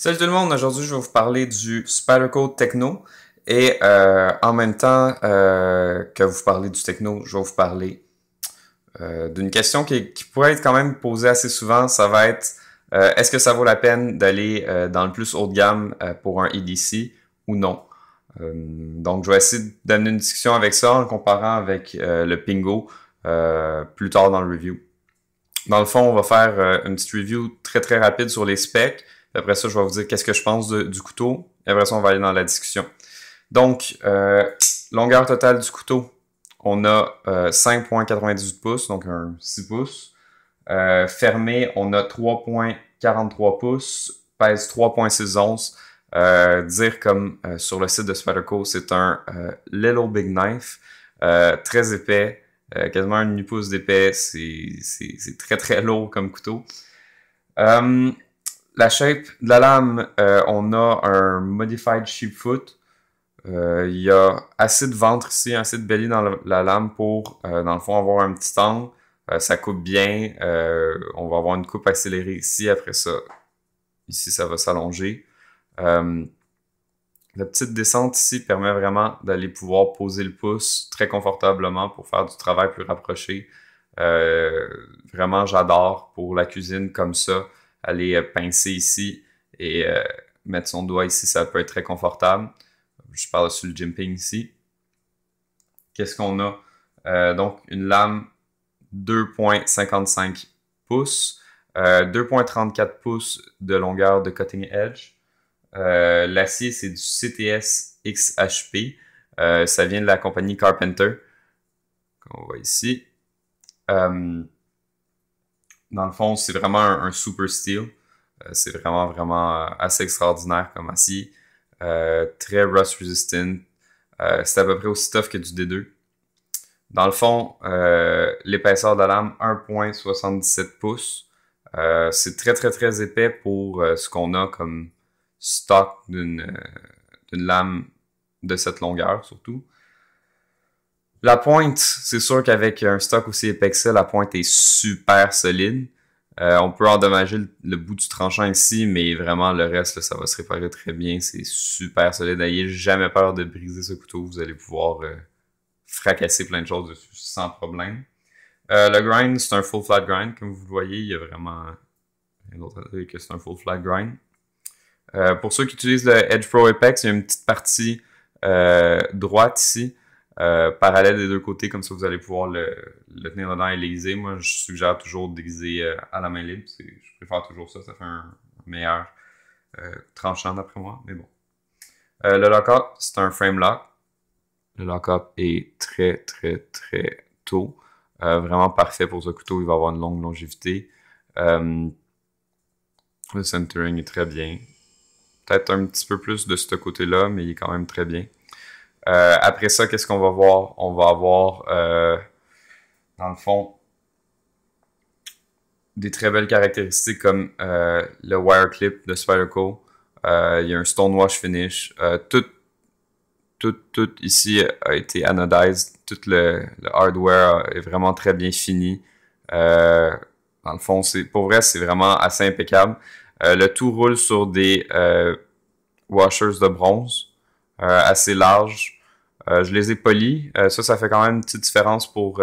Salut tout le monde, aujourd'hui je vais vous parler du Spyderco Techno et en même temps que vous parlez du techno, je vais vous parler d'une question qui pourrait être quand même posée assez souvent. Ça va être est-ce que ça vaut la peine d'aller dans le plus haut de gamme pour un EDC ou non? Donc je vais essayer d'amener une discussion avec ça en le comparant avec le Pingo plus tard dans le review. Dans le fond, on va faire une petite review très rapide sur les specs. Après ça, je vais vous dire qu'est-ce que je pense du couteau. Et après ça, on va aller dans la discussion. Donc, longueur totale du couteau, on a 5,98 pouces, donc un 6 pouces. Fermé, on a 3,43 pouces, pèse 3,6 onces. Dire comme sur le site de Spyderco, c'est un Little Big Knife, très épais, quasiment un demi-pouce d'épais. C'est très lourd comme couteau. La shape de la lame, on a un Modified Sheepfoot. Il y a assez de ventre ici, assez de belly dans la lame pour, dans le fond, avoir un petit angle. Ça coupe bien. On va avoir une coupe accélérée ici. Après ça, ici, ça va s'allonger. La petite descente ici permet vraiment d'aller pouvoir poser le pouce très confortablement pour faire du travail plus rapproché. Vraiment, j'adore pour la cuisine comme ça. Aller pincer ici et mettre son doigt ici, ça peut être très confortable. Je parle sur le jimping ici. Qu'est-ce qu'on a? Donc, une lame 2,55 pouces, 2,34 pouces de longueur de cutting edge. L'acier, c'est du CTS XHP. Ça vient de la compagnie Carpenter, qu'on voit ici. Dans le fond, c'est vraiment un super steel. C'est vraiment assez extraordinaire comme acier. Très rust resistant. C'est à peu près aussi tough que du D2. Dans le fond, l'épaisseur de la lame, 1,77 pouces. C'est très épais pour ce qu'on a comme stock d'une lame de cette longueur, surtout. La pointe, c'est sûr qu'avec un stock aussi épais que ça, la pointe est super solide. On peut endommager le bout du tranchant ici, mais vraiment le reste, là, ça va se réparer très bien. C'est super solide. N'ayez jamais peur de briser ce couteau. Vous allez pouvoir fracasser plein de choses dessus sans problème. Le grind, c'est un full flat grind. Comme vous le voyez, il y a vraiment rien d'autre à dire que c'est un full flat grind. Pour ceux qui utilisent le Edge Pro Apex, il y a une petite partie droite ici. Parallèle des deux côtés, comme ça vous allez pouvoir le tenir dedans et l'aiguiser. Moi, je suggère toujours d'aiguiser à la main libre. Je préfère toujours ça, ça fait un meilleur tranchant d'après moi, mais bon. Le lock-up, c'est un frame lock. Le lock-up est très tôt. Vraiment parfait pour ce couteau, il va avoir une longue longévité. Le centering est très bien. Peut-être un petit peu plus de ce côté-là, mais il est quand même très bien. Après ça, qu'est-ce qu'on va voir? On va avoir, dans le fond, des très belles caractéristiques comme le wire clip de Spyderco. Il y a un stonewash finish. Tout ici a été anodized. Tout le hardware est vraiment très bien fini. Dans le fond, pour vrai, c'est vraiment assez impeccable. Le tout roule sur des washers de bronze assez larges. Je les ai polis. Ça fait quand même une petite différence pour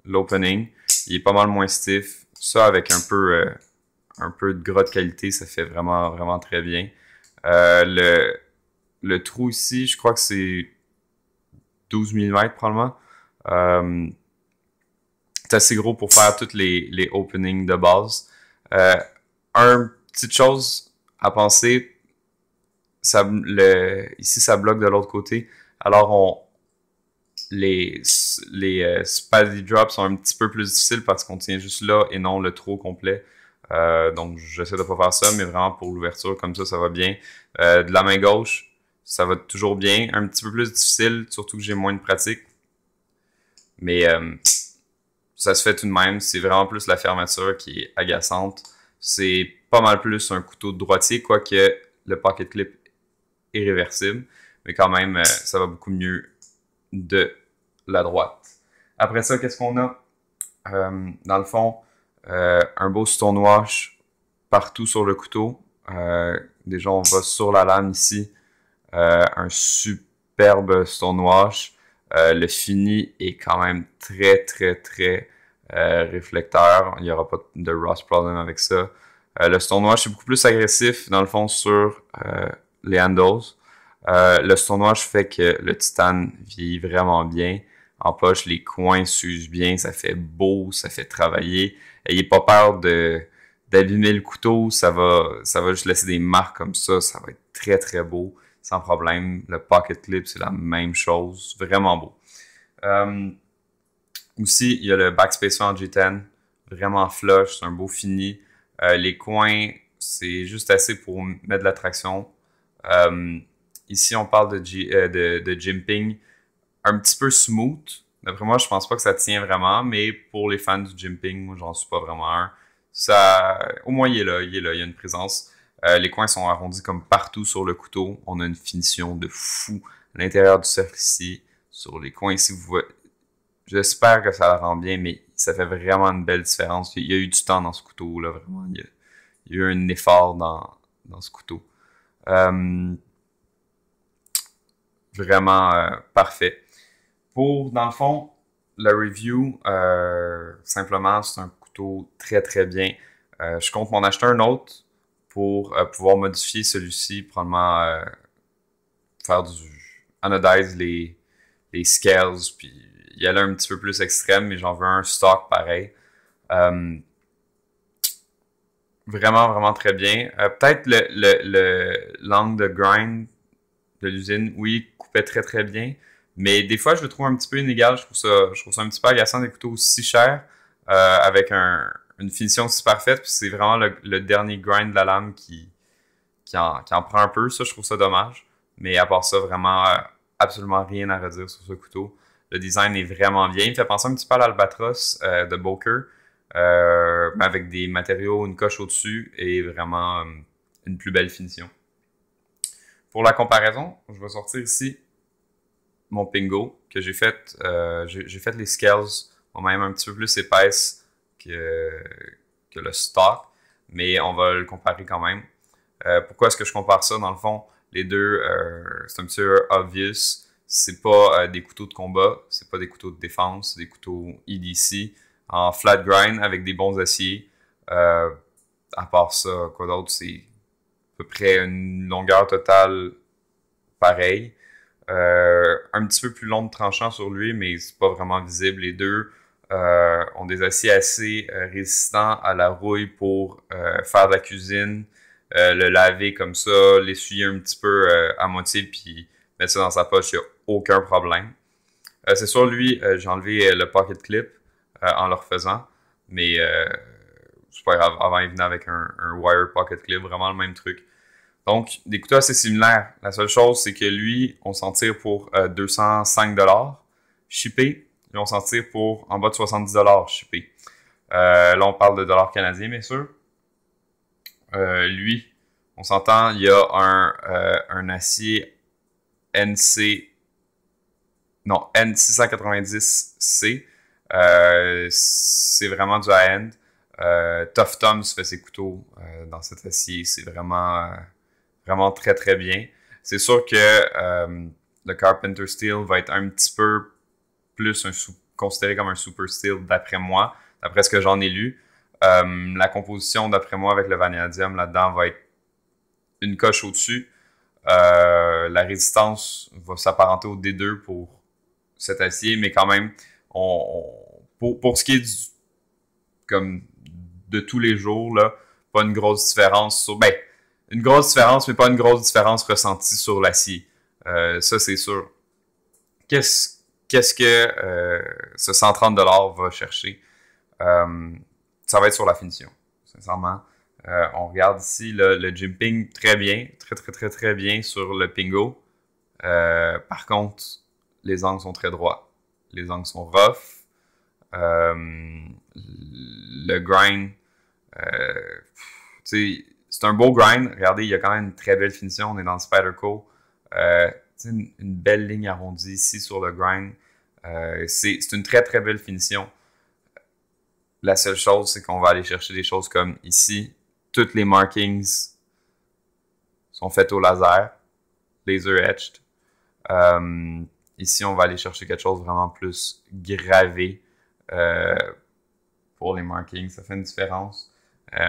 l'opening. Il est pas mal moins stiff. Ça, avec un peu de gras de qualité, ça fait vraiment très bien. Le trou ici, je crois que c'est 12 mm probablement. C'est assez gros pour faire toutes les openings de base. Une petite chose à penser, ici ça bloque de l'autre côté. Alors les spady drops sont un petit peu plus difficiles parce qu'on tient juste là et non le trou complet. Donc j'essaie de pas faire ça, mais vraiment pour l'ouverture comme ça va bien. De la main gauche, ça va toujours bien. Un petit peu plus difficile, surtout que j'ai moins de pratique. Mais ça se fait tout de même. C'est vraiment plus la fermeture qui est agaçante. C'est pas mal plus un couteau de droitier, quoique le pocket clip est réversible. Mais quand même, ça va beaucoup mieux de la droite. Après ça, qu'est-ce qu'on a? Dans le fond, un beau stonewash partout sur le couteau. Déjà, on va sur la lame ici. Un superbe stonewash. Le fini est quand même très, très, très réflecteur. Il n'y aura pas de rust problem avec ça. Le stonewash est beaucoup plus agressif, dans le fond, sur les handles. Le stonewash fait que le titane vieillit vraiment bien. En poche, les coins s'usent bien, ça fait beau, ça fait travailler. Ayez pas peur d'abîmer le couteau, ça va juste laisser des marques comme ça va être très très beau, sans problème. Le pocket clip, c'est la même chose, vraiment beau. Aussi, il y a le backspacer en G10, vraiment flush, c'est un beau fini. Les coins, c'est juste assez pour mettre de la traction. Ici, on parle de jimping un petit peu smooth. D'après moi, je pense pas que ça tient vraiment, mais pour les fans du jimping, moi, j'en suis pas vraiment un. Au moins, il est là, il y a une présence. Les coins sont arrondis comme partout sur le couteau. On a une finition de fou à l'intérieur du cercle ici, sur les coins ici. Vous voyez, j'espère que ça le rend bien, mais ça fait vraiment une belle différence. Il y a eu du temps dans ce couteau-là, vraiment. Il y a eu un effort dans ce couteau. Vraiment parfait. Dans le fond, le review, simplement, c'est un couteau très très bien. Je compte m'en acheter un autre pour pouvoir modifier celui-ci, probablement faire anodize les scales, puis y aller un petit peu plus extrême, mais j'en veux un stock pareil. Vraiment, vraiment très bien. Peut-être l'angle de grind de l'usine, oui, coupait très très bien. Mais des fois, je le trouve un petit peu inégal. Je trouve ça un petit peu agaçant des couteaux si chers avec une finition si parfaite. Puis c'est vraiment le dernier grind de la lame qui en prend un peu. Ça, je trouve ça dommage. Mais à part ça, vraiment absolument rien à redire sur ce couteau. Le design est vraiment bien. Il me fait penser un petit peu à l'Albatros de Boker, mais avec des matériaux, une coche au-dessus et vraiment une plus belle finition. Pour la comparaison, je vais sortir ici mon Pingo que j'ai fait. J'ai fait les scales même un petit peu plus épaisses que le stock, mais on va le comparer quand même. Pourquoi est-ce que je compare ça? Dans le fond, les deux, c'est un petit peu obvious. C'est pas des couteaux de combat, c'est pas des couteaux de défense, c'est des couteaux EDC en flat grind avec des bons aciers. À part ça, quoi d'autre? C'est à peu près une longueur totale pareille. Un petit peu plus long de tranchant sur lui, mais c'est pas vraiment visible. Les deux ont des aciers assez résistants à la rouille pour faire de la cuisine, le laver comme ça, l'essuyer un petit peu à moitié, puis mettre ça dans sa poche, il n'y a aucun problème. C'est sûr, lui, j'ai enlevé le pocket clip en le refaisant, mais c'est pas grave. Avant, il venait avec un wire pocket clip, vraiment le même truc. Donc, des couteaux assez similaires. La seule chose, c'est que lui, on s'en tire pour 205$ shippé. Et on s'en tire pour en bas de 70$ shippé. Là, on parle de dollars canadiens, bien sûr. Lui, on s'entend, il y a un acier N690C. C'est vraiment du high-end. Tough Toms fait ses couteaux dans cet acier. C'est vraiment très très bien. C'est sûr que le Carpenter Steel va être un petit peu plus considéré comme un super steel d'après moi, d'après ce que j'en ai lu. La composition d'après moi avec le vanadium là-dedans va être une coche au-dessus. La résistance va s'apparenter au D2 pour cet acier, mais quand même, pour ce qui est comme de tous les jours, là, pas une grosse différence une grosse différence, mais pas une grosse différence ressentie sur l'acier. Ça, c'est sûr. Qu'est-ce que ce 130$ va chercher? Ça va être sur la finition, sincèrement. On regarde ici le jimping très bien, très très très très bien sur le Pingo. Par contre, les angles sont très droits. Les angles sont rough. Le grind, c'est un beau grind. Regardez, il y a quand même une très belle finition. On est dans le Spyderco. Une belle ligne arrondie ici sur le grind. C'est une très très belle finition. La seule chose, c'est qu'on va aller chercher des choses comme ici, Toutes les markings sont faits au laser etched. Ici, on va aller chercher quelque chose vraiment plus gravé pour les markings. Ça fait une différence.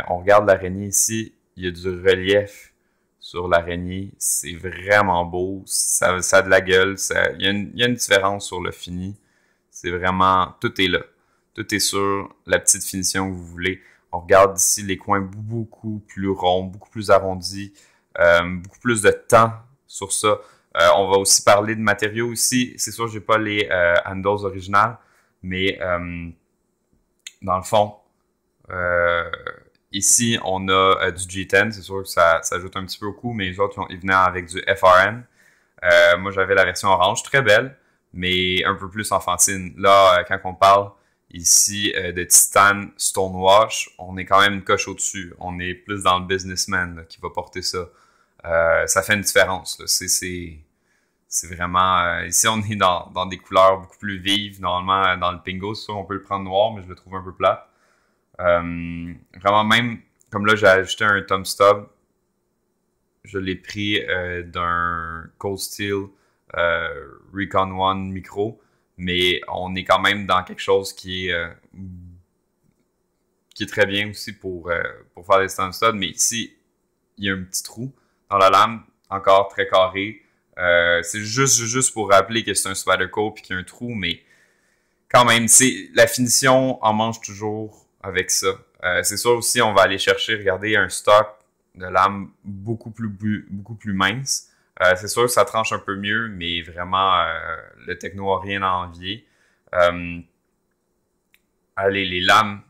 On regarde l'araignée ici. Il y a du relief sur l'araignée. C'est vraiment beau. Ça a de la gueule. Il y a une différence sur le fini. C'est vraiment... Tout est là. Tout est sur la petite finition que vous voulez. On regarde ici les coins beaucoup plus ronds, beaucoup plus arrondis. Beaucoup plus de temps sur ça. On va aussi parler de matériaux ici. C'est sûr, j'ai pas les handles originales, mais dans le fond, ici, on a du G10. C'est sûr que ça ajoute un petit peu au coût, mais les autres, ils venaient avec du FRN. Moi, j'avais la version orange, très belle, mais un peu plus enfantine. Là, quand on parle ici de Titan Stonewash, on est quand même une coche au-dessus. On est plus dans le businessman là, qui va porter ça. Ça fait une différence. Là. C'est vraiment... ici, on est dans des couleurs beaucoup plus vives. Normalement, dans le Pingo, c'est sûr, on peut le prendre noir, mais je le trouve un peu plat. Vraiment, même, comme là, j'ai ajouté un thumb stub. Je l'ai pris d'un Cold Steel Recon One Micro. Mais on est quand même dans quelque chose qui est très bien aussi pour faire des thumb stubs. Mais ici, il y a un petit trou dans la lame, encore très carré. C'est juste pour rappeler que c'est un Spyderco puis qu'il y a un trou, mais quand même, la finition en mange toujours avec ça. C'est sûr aussi, on va aller chercher, regarder un stock de lame beaucoup plus mince. C'est sûr que ça tranche un peu mieux, mais vraiment, le techno a rien à envier. Allez, les lames,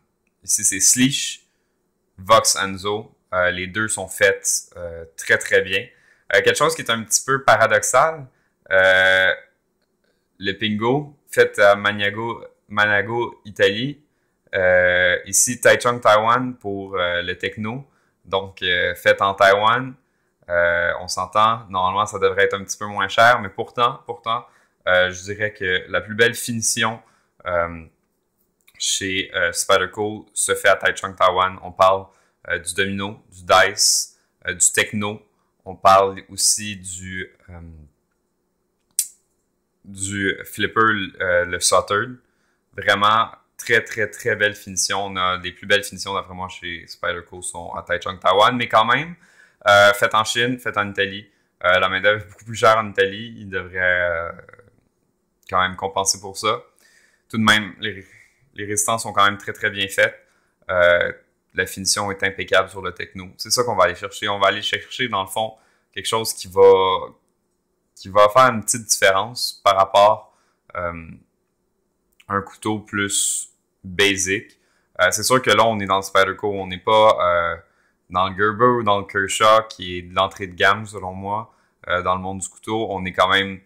ici c'est Slish, Vox Anzo. Les deux sont faites très très bien. Quelque chose qui est un petit peu paradoxal, le Pingo, fait à Manago, Italie. Ici, Taichung, Taïwan pour le techno. Donc, fait en Taïwan. On s'entend, normalement, ça devrait être un petit peu moins cher, mais pourtant, je dirais que la plus belle finition chez Spyderco se fait à Taichung, Taïwan. On parle du domino, du dice, du techno. On parle aussi du flipper, le Sautern. Vraiment très, très, très belle finition. On a les plus belles finitions, d'après moi, chez Spyderco sont à Taichung, Taïwan, mais quand même, faites en Chine, faites en Italie. La main-d'œuvre est beaucoup plus chère en Italie. Ils devraient quand même compenser pour ça. Tout de même, les résistances sont quand même très, très bien faites. La finition est impeccable sur le techno. C'est ça qu'on va aller chercher. On va aller chercher, dans le fond, quelque chose qui va faire une petite différence par rapport à un couteau plus basic. C'est sûr que là, on est dans le Spyderco. On n'est pas dans le Gerber ou dans le Kershaw, qui est de l'entrée de gamme, selon moi, dans le monde du couteau. On est quand même...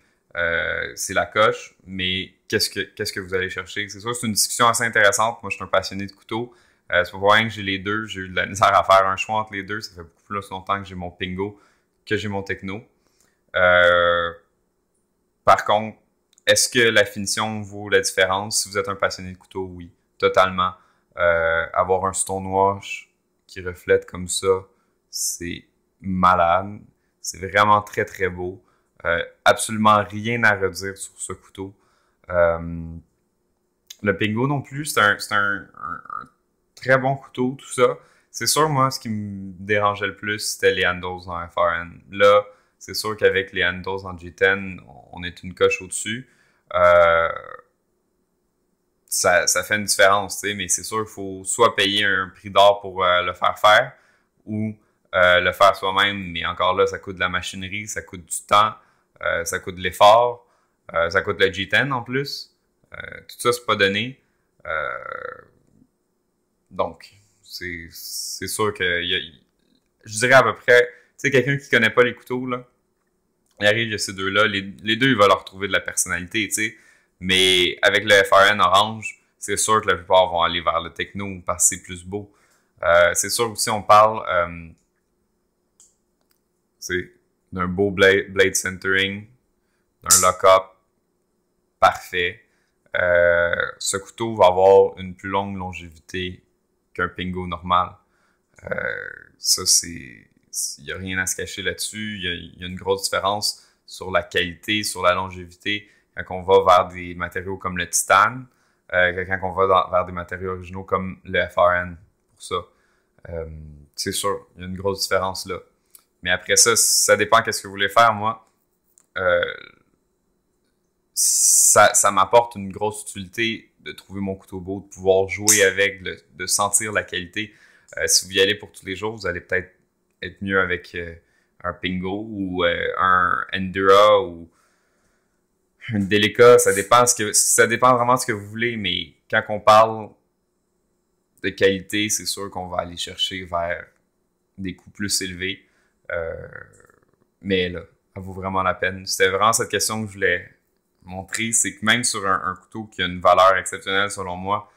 c'est la coche, mais qu'est-ce que vous allez chercher? C'est sûr, c'est une discussion assez intéressante. Moi, je suis un passionné de couteau. C'est pas pour rien que j'ai les deux. J'ai eu de la misère à faire un choix entre les deux. Ça fait beaucoup plus longtemps que j'ai mon Pingo que j'ai mon techno. Par contre, est-ce que la finition vaut la différence? Si vous êtes un passionné de couteau, oui, totalement. Avoir un stonewash qui reflète comme ça, c'est malade. C'est vraiment très, très beau. Absolument rien à redire sur ce couteau. Le Pingo non plus, c'est un très bon couteau, tout ça. C'est sûr, moi, ce qui me dérangeait le plus, c'était les handles en FRN. Là, c'est sûr qu'avec les handles en G10, on est une coche au-dessus. Ça fait une différence, tu sais, mais c'est sûr qu'il faut soit payer un prix d'or pour le faire ou le faire soi-même, mais encore là, ça coûte de la machinerie, ça coûte du temps, ça coûte de l'effort, ça coûte le G10 en plus. Tout ça, c'est pas donné. Donc, c'est sûr que je dirais à peu près, tu sais, quelqu'un qui connaît pas les couteaux, là, il arrive, il y a ces deux-là, les deux, il va leur trouver de la personnalité, tu sais, mais avec le FRN orange, c'est sûr que la plupart vont aller vers le techno parce que c'est plus beau. C'est sûr aussi, on parle d'un beau blade centering, d'un lock-up parfait. Ce couteau va avoir une plus longue longévité qu'un Pingo normal. Ça, il n'y a rien à se cacher là-dessus. Il y a une grosse différence sur la qualité, sur la longévité, quand on va vers des matériaux comme le titane, quand on va vers des matériaux originaux comme le FRN, pour ça. C'est sûr, il y a une grosse différence là. Mais après ça, ça dépend qu'est-ce que vous voulez faire. Moi, ça m'apporte une grosse utilité de trouver mon couteau beau, de pouvoir jouer avec, de sentir la qualité. Si vous y allez pour tous les jours, vous allez peut-être être mieux avec un Pingo ou un Endura ou un Delica. Ça dépend vraiment de ce que vous voulez, mais quand on parle de qualité, c'est sûr qu'on va aller chercher vers des coûts plus élevés. Mais là, ça vaut vraiment la peine. C'était vraiment cette question que je voulais montrer, c'est que même sur un couteau qui a une valeur exceptionnelle selon moi,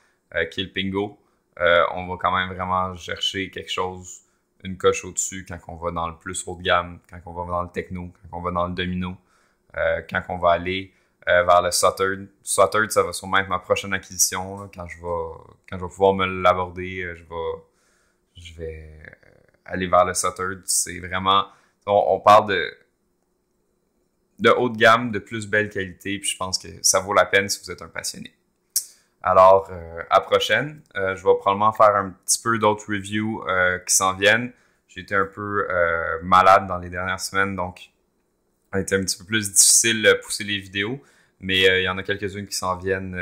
qui est le Pingo, on va quand même vraiment chercher quelque chose, une coche au-dessus quand on va dans le plus haut de gamme, quand on va dans le techno, quand on va dans le domino, quand on va aller vers le Southern. Southern, ça va sûrement être ma prochaine acquisition, là, quand je vais pouvoir me l'aborder, je vais aller vers le Southern. C'est vraiment, on parle de haut de gamme, de plus belle qualité, puis je pense que ça vaut la peine si vous êtes un passionné. Alors, à prochaine. Je vais probablement faire un petit peu d'autres reviews qui s'en viennent. J'ai été un peu malade dans les dernières semaines, donc ça a été un petit peu plus difficile de pousser les vidéos, mais il y en a quelques-unes qui s'en viennent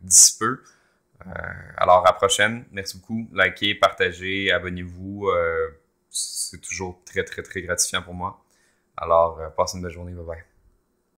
d'ici peu. Alors, à prochaine. Merci beaucoup. Likez, partagez, abonnez-vous. C'est toujours très, très, très gratifiant pour moi. Alors, passez une belle journée. Bye bye.